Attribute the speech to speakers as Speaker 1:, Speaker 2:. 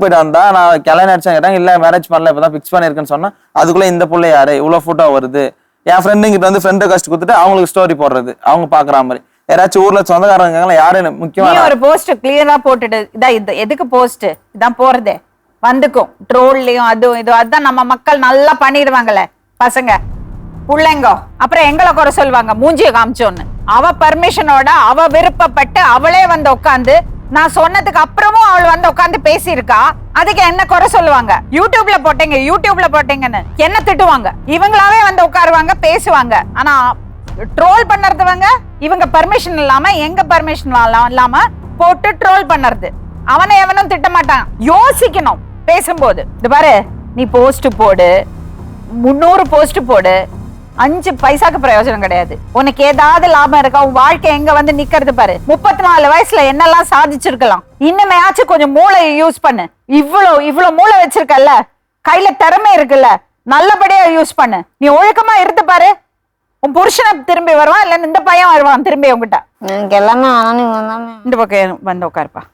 Speaker 1: போயிட்டு வந்தா நான் கல்யாணம் அடிச்சா கேட்டாங்க, இல்ல மேரேஜ் பண்ணல இப்பதான் ஃபிக்ஸ் பண்ணிருக்கேன்னு சொன்னா அதுக்குள்ள இந்த புள்ள யாரு இவ்வளவு போட்டோ வருது. என் ஃப்ரெண்டுங்கிட்ட வந்து ஃப்ரெண்டை கஷ்டம் கொடுத்துட்டு அவங்களுக்கு ஸ்டோரி போடுறது அவங்க பாக்குற மாதிரி. யாராச்சும் ஊர்ல சொந்தக்காரங்க யாரு முக்கியமா
Speaker 2: ஒரு போஸ்ட் கிளியரா போட்டுட்டு இதான் இது எதுக்கு போஸ்ட் இதான் போறதே வந்துக்கும் ட்ரோல்லயும் அதுவும் இதுவும். அதுதான் நம்ம மக்கள் நல்லா பண்ணிடுவாங்கல்ல பசங்க புள்ளைங்கோ. அப்புறம் எங்களை குறை சொல்லுவாங்க மூஞ்சிய காமிச்சோன்னு. அவ பர்மிஷனோட அவ விருப்பப்பட்டு அவளே வந்து உட்காந்து நான் சொன்னதுக்கு அப்புறமும் அவள் வந்து உட்காந்து பேசியிருக்கா. அதுக்கு என்ன குறை சொல்லுவாங்க? யூடியூப்ல போட்டீங்கன்னு என்ன திட்டுவாங்க. இவங்களாவே வந்து உட்காருவாங்க பேசுவாங்க. ஆனா ட்ரோல் பண்ணுறதுவங்க இவங்க பர்மிஷன் இல்லாம எங்க பர்மிஷன் இல்லாம போட்டு ட்ரோல் பண்ணுறது. அவனை எவனும் திட்ட மாட்டான். யோசிக்கணும் பேசும்போது. இது பாரு நீ போஸ்ட் போடு 300 போஸ்ட் போடு 5 பைசாக்கு பிரயோஜனம் கிடையாது. உனக்கு ஏதாவது லாபம் இருக்கா? உன் வாழ்க்கை எங்க வந்து நிக்கிறது பாரு. 34 வயசுல என்னெல்லாம் சாதிச்சிருக்கலாம். இன்னுமேயாச்சும் கொஞ்சம் மூளை யூஸ் பண்ணு. இவ்வளவு மூளை வச்சிருக்கல, கையில திறமை இருக்குல்ல, நல்லபடியா யூஸ் பண்ணு. நீ ஒழுக்கமா இருந்து பாரு. உன் புருஷனை திரும்பி வருவான், இல்ல இந்த பையன் வருவான் திரும்பி உங்ககிட்ட.
Speaker 3: எனக்கு எல்லாமே ஆனா நீங்க வந்தாமே
Speaker 2: இந்த பக்கம் வந்து உட்காருப்பா.